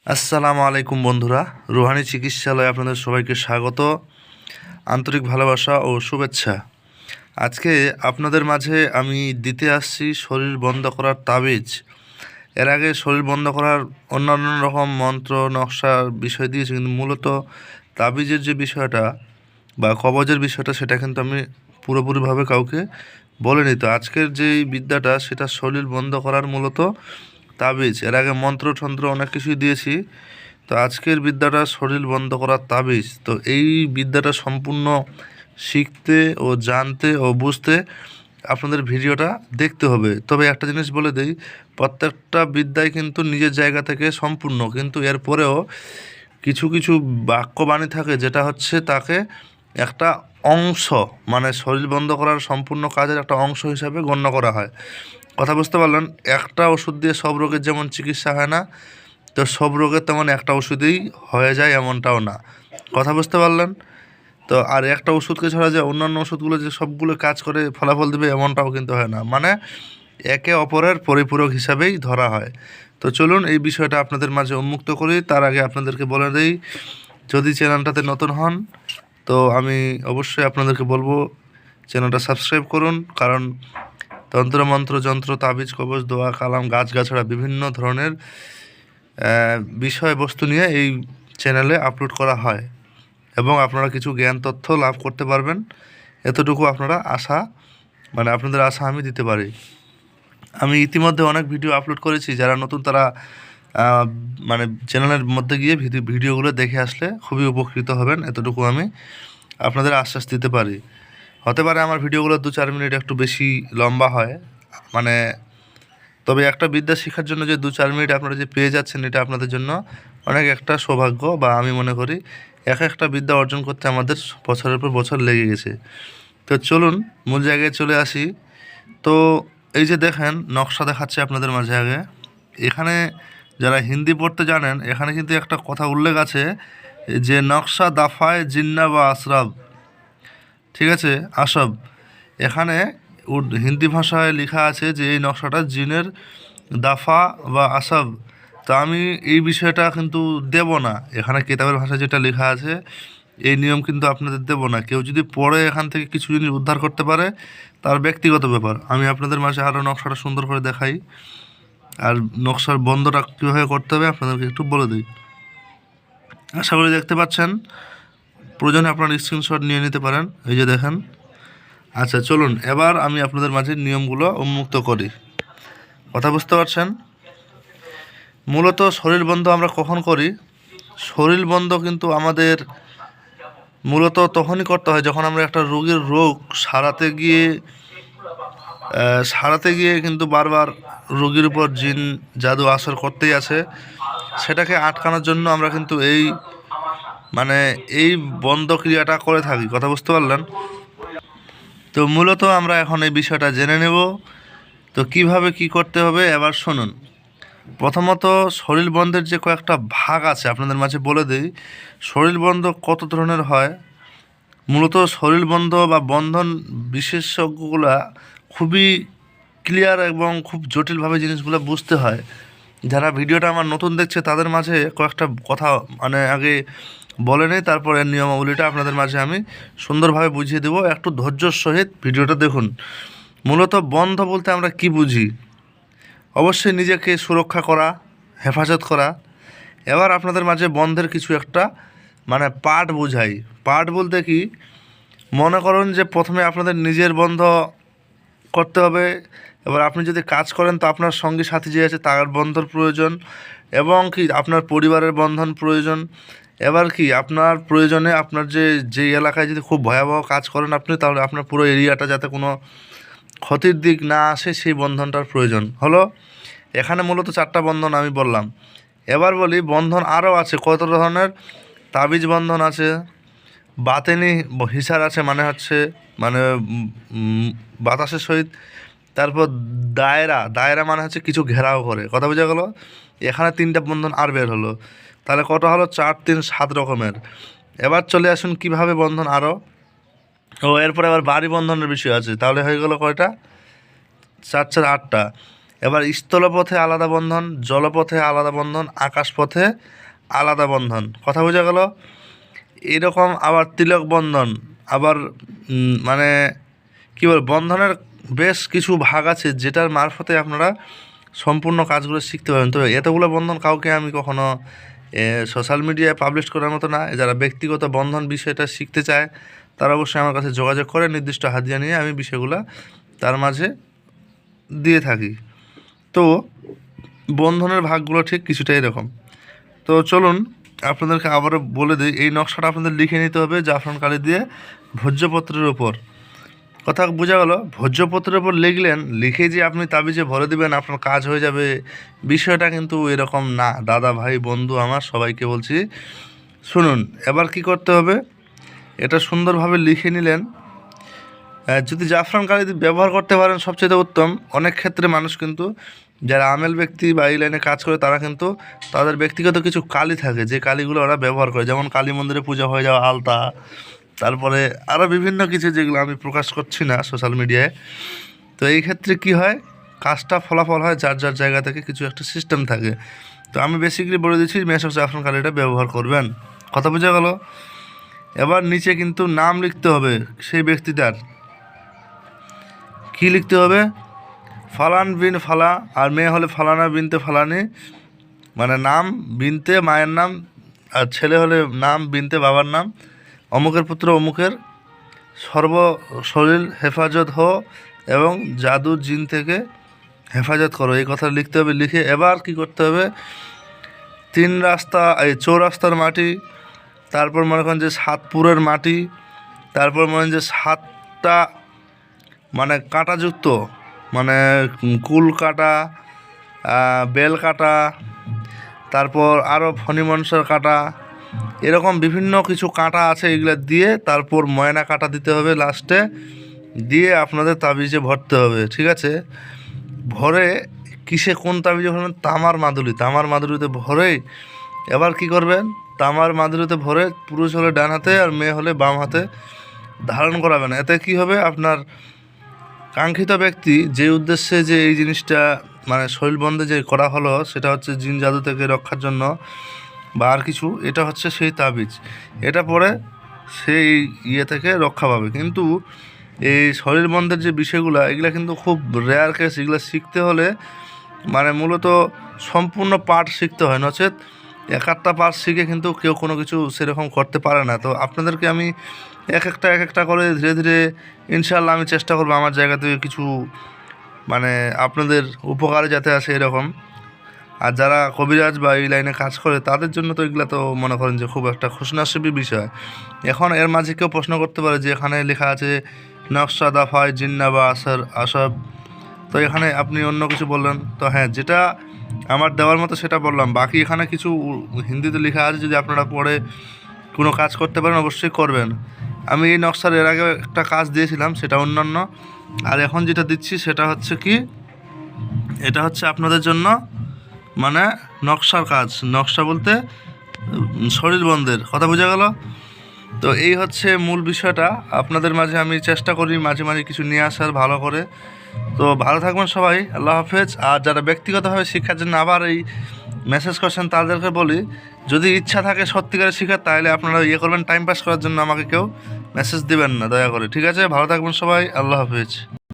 আসসালামু আলাইকুম বন্ধুরা, রুহানি চিকিৎসালয়ে আপনাদের সবাইকে স্বাগত, আন্তরিক ভালোবাসা ও শুভেচ্ছা। আজকে আপনাদের মাঝে আমি দিতে আসছি শরীর বন্ধ করার তাবিজ। এর আগে শরীর বন্ধ করার অন্যান্য রকম মন্ত্র নকশার বিষয় দিয়েছি, কিন্তু মূলত তাবিজের যে বিষয়টা বা কবজের বিষয়টা সেটা কিন্তু আমি পুরোপুরিভাবে কাউকে বলিনি। তো আজকের যেই বিদ্যাটা সেটা শরীর বন্ধ করার মূলত তাবিজ। এর আগে মন্ত্রতন্ত্র অনেক কিছুই দিয়েছি, তো আজকের বিদ্যাটা শরীর বন্ধ করার তাবিজ। তো এই বিদ্যাটা সম্পূর্ণ শিখতে ও জানতে ও বুঝতে আপনাদের ভিডিওটা দেখতে হবে। তবে একটা জিনিস বলে দেই, প্রত্যেকটা বিদ্যাই কিন্তু নিজের জায়গা থেকে সম্পূর্ণ, কিন্তু এরপরেও কিছু কিছু বাক্যবাণী থাকে যেটা হচ্ছে তাকে একটা অংশ, মানে শরীর বন্ধ করার সম্পূর্ণ কাজের একটা অংশ হিসাবে গণ্য করা হয়। কথা বুঝতে পারলেন? একটা ওষুধ দিয়ে সব রোগের যেমন চিকিৎসা হয় না, তো সব রোগের তেমন একটা ওষুধেই হয়ে যায় এমনটাও না। কথা বুঝতে পারলেন? তো আর একটা ওষুধকে ছাড়া যে অন্যান্য ওষুধগুলো যে সবগুলো কাজ করে ফলাফল দেবে এমনটাও কিন্তু হয় না, মানে একে অপরের পরিপূরক হিসাবেই ধরা হয়। তো চলুন এই বিষয়টা আপনাদের মাঝে উন্মুক্ত করি। তার আগে আপনাদেরকে বলে দেই, যদি চ্যানেলটাতে নতুন হন তো আমি অবশ্যই আপনাদেরকে বলবো চ্যানেলটা সাবস্ক্রাইব করুন, কারণ তন্ত্র মন্ত্র যন্ত্র তাবিজ কবজ দোয়া কালাম গাছগাছড়া বিভিন্ন ধরনের বিষয়বস্তু নিয়ে এই চ্যানেলে আপলোড করা হয় এবং আপনারা কিছু জ্ঞান তথ্য লাভ করতে পারবেন, এতটুকু আপনারা আশা, মানে আপনাদের আশা আমি দিতে পারি। আমি ইতিমধ্যে অনেক ভিডিও আপলোড করেছি, যারা নতুন তারা মানে চ্যানেলের মধ্যে গিয়ে ভিডিওগুলো দেখে আসলে খুবই উপকৃত হবেন, এতটুকু আমি আপনাদের আশ্বাস দিতে পারি। হতে পারে আমার ভিডিওগুলো 2-4 মিনিট একটু বেশি লম্বা হয়, মানে তবে একটা বিদ্যা শেখার জন্য যে 2-4 মিনিট আপনারা যে পেয়ে যাচ্ছেন এটা আপনাদের জন্য অনেক একটা সৌভাগ্য, বা আমি মনে করি একটা বিদ্যা অর্জন করতে আমাদের বছরের পর বছর লেগে গেছে। তো চলুন মূল জায়গায় চলে আসি। তো এই যে দেখেন নকশা দেখাচ্ছে আপনাদের মাঝে। আগে এখানে যারা হিন্দি পড়তে জানেন, এখানে কিন্তু একটা কথা উল্লেখ আছে যে নকশা দাফায় জিন্না বা আসরাব, ঠিক আছে, আসব। এখানে হিন্দি ভাষায় লেখা আছে যে এই নকশাটা জিনের দাফা বা আসব। তো আমি এই বিষয়টা কিন্তু দেব না, এখানে কিতাবের ভাষায় যেটা লেখা আছে এই নিয়ম কিন্তু আপনাদের দেব না। কেউ যদি পড়ে এখান থেকে কিছু জিনিস উদ্ধার করতে পারে তার ব্যক্তিগত ব্যাপার। আমি আপনাদের মাঝে আরও নকশাটা সুন্দর করে দেখাই, আর নকশার বন্ধটা কীভাবে করতে হবে আপনাদেরকে একটু বলে দিই। আশা করি দেখতে পাচ্ছেন, প্রয়োজনে আপনার স্ক্রিনশট নিয়ে নিতে পারেন। এই যে দেখেন। আচ্ছা চলুন এবার আমি আপনাদের মাঝে নিয়মগুলো উন্মুক্ত করি। কথা বুঝতে পারছেন? মূলত শরীর বন্ধ আমরা কখন করি? শরীর বন্ধ কিন্তু আমাদের মূলত তখনই করতে হয় যখন আমরা একটা রোগের রোগ সারাতে গিয়ে কিন্তু বারবার রোগীর উপর জিন জাদু আসর করতেই আছে। সেটাকে আটকানোর জন্য আমরা কিন্তু এই বন্ধ ক্রিয়াটা করে থাকি। কথা বুঝতে পারলেন? তো মূলত আমরা এখন এই বিষয়টা জেনে নেব। তো কিভাবে কি করতে হবে এবার শুনুন। প্রথমত শরীর বন্ধের যে কয়েকটা ভাগ আছে আপনাদের মাঝে বলে দিই, শরীর বন্ধ কত ধরনের হয়। মূলত শরীর বন্ধ বা বন্ধন বিশেষজ্ঞগুলা খুবই ক্লিয়ার এবং খুব জটিলভাবে জিনিসগুলো বুঝতে হয়। যারা ভিডিওটা আমার নতুন দেখছে তাদের মাঝে কয়েকটা কথা আগে বলে নেই, তারপরে নিয়মাবলীটা আপনাদের মাঝে আমি সুন্দরভাবে বুঝিয়ে দেবো। একটু ধৈর্যর সহিত ভিডিওটা দেখুন। মূলত বন্ধ বলতে আমরা কি বুঝি? অবশ্যই নিজেকে সুরক্ষা করা, হেফাজত করা। এবার আপনাদের মাঝে বন্ধের কিছু একটা পার্ট বোঝাই। পার্ট বলতে কি, মনে করুন যে প্রথমে আপনাদের নিজের বন্ধ করতে হবে। এবার আপনি যদি কাজ করেন তো আপনার সঙ্গী সাথী যে আছে তার বন্ধন প্রয়োজন, এবং কি আপনার পরিবারের বন্ধন প্রয়োজন। এবার কি আপনার প্রয়োজনে আপনার যেই এলাকায় যদি খুব ভয়াবহ কাজ করেন আপনি, তাহলে আপনার পুরো এরিয়াটা যাতে কোনো ক্ষতির দিক না আসে সেই বন্ধনটার প্রয়োজন হলো। এখানে মূলত 4টা বন্ধন আমি বললাম। এবার বলি বন্ধন আরও আছে কত ধরনের। তাবিজ বন্ধন আছে, বাতেনি হিসার আছে, বাতাসের সহিত। তারপর দায়রা হচ্ছে কিছু ঘেরাও করে। কথা বোঝা গেল? এখানে 3টা বন্ধন আর বের হলো, তাহলে কত হলো? 4, 3, 7 রকমের। এবার চলে আসুন কিভাবে বন্ধন আরও। এরপরে আবার বাড়ি বন্ধনের বিষয় আছে, তাহলে হয়ে গেল কয়টা? 4, 4, 8টা। এবার স্থলপথে আলাদা বন্ধন, জলপথে আলাদা বন্ধন, আকাশপথে আলাদা বন্ধন। কথা বোঝা গেল? এরকম আবার তিলক বন্ধন, আবার মানে কী বল, বন্ধনের বেশ কিছু ভাগ আছে যেটার মারফতে আপনারা সম্পূর্ণ কাজগুলো শিখতে পারেন। তো এতগুলো বন্ধন কাউকে আমি কখনো সোশ্যাল মিডিয়ায় পাবলিশ করার মতো না। যারা ব্যক্তিগত বন্ধন বিষয়টা শিখতে চায় তারা অবশ্যই আমার কাছে যোগাযোগ করে নির্দিষ্ট হাদিয়া নিয়ে আমি বিষয়গুলো তার মাঝে দিয়ে থাকি। তো বন্ধনের ভাগগুলো ঠিক কিছুটা এরকম। তো চলুন আপনাদেরকে আবারও বলে দিই, এই নকশাটা আপনাদের লিখে নিতে হবে জাফরান কালি দিয়ে ভোজ্যপত্রের ওপর। কথা বোঝা গেল? ভোজ্যপত্রের ওপর লিখলেন, লিখে যে আপনি তাবিজে ভরে দেবেন আপনার কাজ হয়ে যাবে, বিষয়টা কিন্তু এরকম না। দাদা ভাই বন্ধু আমার সবাইকে বলছি, শুনুন। এবার কি করতে হবে, এটা সুন্দরভাবে লিখে নিলেন। যদি জাফরান কালি ব্যবহার করতে পারেন সবচেয়ে উত্তম। অনেক ক্ষেত্রে মানুষ কিন্তু যারা আমেল ব্যক্তি বা এই লাইনে কাজ করে তারা কিন্তু তাদের ব্যক্তিগত কিছু কালি থাকে যে কালিগুলো ওরা ব্যবহার করে, যেমন কালী মন্দিরে পূজা হয়ে যাওয়া আলতা, তারপরে আরও বিভিন্ন কিছু যেগুলো আমি প্রকাশ করছি না সোশ্যাল মিডিয়ায়। তো এই ক্ষেত্রে কি হয়, কাজটা ফলাফল হয় যার যার জায়গা থেকে কিছু একটা সিস্টেম থাকে। তো আমি বেসিক্যালি বলে দিচ্ছি মেশক জাফরান কালিটা ব্যবহার করবেন। কথা বোঝা গেল? এবার নিচে কিন্তু নাম লিখতে হবে সেই ব্যক্তিটার। কি লিখতে হবে? ফালান বিন ফালা, আর মেয়ে হলে ফালানা বিনতে ফালানি, মানে নাম বিনতে মায়ের নাম, আর ছেলে হলে নাম বিনতে বাবার নাম, অমুকের পুত্র অমুকের, সর্ব শরীর হেফাজত হো এবং জাদু জিন থেকে হেফাজত করো, এই কথা লিখতে হবে। লিখে এবার কি করতে হবে, 3 রাস্তা, এই চৌরাস্তার মাটি, তারপর মনে করেন যে 7 পুরের মাটি, তারপর মনে করেন যে 7টা মানে কাঁটাযুক্ত, মানে কুল কাটা, বেল কাটা, তারপর আরও ফণি মনসার কাটা, এরকম বিভিন্ন কিছু কাঁটা আছে, এগুলো দিয়ে তারপর ময়না কাটা দিতে হবে লাস্টে, দিয়ে আপনাদের তাবিজে ভরতে হবে। ঠিক আছে? ভরে কিসে কোন তাবিজে ভরবেন? তামার মাদুলিতে ভরে এবার কি করবেন, তামার মাদুলিতে ভরে পুরুষ হলে ডান হাতে আর মেয়ে হলে বাম হাতে ধারণ করাবেন। এতে কি হবে, আপনার কাঙ্ক্ষিত ব্যক্তি যে উদ্দেশ্যে যে এই জিনিসটা মানে শরীর বন্ধে যে করা হলো সেটা হচ্ছে জিন জাদু থেকে রক্ষার জন্য বা আর কিছু, এটা হচ্ছে সেই তাবিজ। এটা পরে সেই থেকে রক্ষা পাবে। কিন্তু এই শরীর বন্ধের যে বিষয়গুলো এগুলো কিন্তু খুব রেয়ার কেস। এগুলো শিখতে হলে মানে মূলত সম্পূর্ণ পাঠ শিখতে হয়, নচেত এক একটা পাঠ শিখে কিন্তু কেউ কোনো কিছু সেরকম করতে পারে না। তো আপনাদেরকে আমি এক একটা করে ধীরে ধীরে ইনশাআল্লাহ আমি চেষ্টা করবো আমার জায়গা থেকে কিছু মানে আপনাদের উপকারে যাতে আসে এরকম। আর যারা কবিরাজ বা এই লাইনে কাজ করে তাদের জন্য তো এগুলো তো মনে করেন যে খুব একটা খুশনসিবি বিষয়। এখন এর মাঝে কেউ প্রশ্ন করতে পারে যে এখানে লেখা আছে নকশা দাফায় জিন্না বা আসব, তো এখানে আপনি অন্য কিছু বললেন। তো হ্যাঁ, যেটা আমার দেওয়ার মতো সেটা বললাম, বাকি এখানে কিছু হিন্দিতে লেখা আছে, যদি আপনারা পড়ে কোনো কাজ করতে পারেন অবশ্যই করবেন। আমি এই নকশার এর আগে একটা কাজ দিয়েছিলাম, সেটা অন্যান্য, আর এখন যেটা দিচ্ছি সেটা হচ্ছে কি, এটা হচ্ছে আপনাদের জন্য মানে নকশার কাজ। নকশা বলতে শরীর বন্ধের কথা বোঝা গেল? তো এই হচ্ছে মূল বিষয়টা। আপনাদের মাঝে আমি চেষ্টা করি মাঝে মাঝে কিছু নিয়ে আসার ভালো করে। তো ভালো থাকবেন সবাই, আল্লাহ হাফেজ। আর যারা ব্যক্তিগতভাবে শিক্ষার জন্য আবার এই মেসেজ করছেন তাদেরকে বলি, যদি ইচ্ছা থাকে সত্যিকারের শিখার তাহলে আপনারা করবেন, টাইম পাস করার জন্য আমাকে কেউ মেসেজ দিবেন না দয়া করে। ঠিক আছে? ভালো থাকবেন সবাই, আল্লাহ হাফেজ।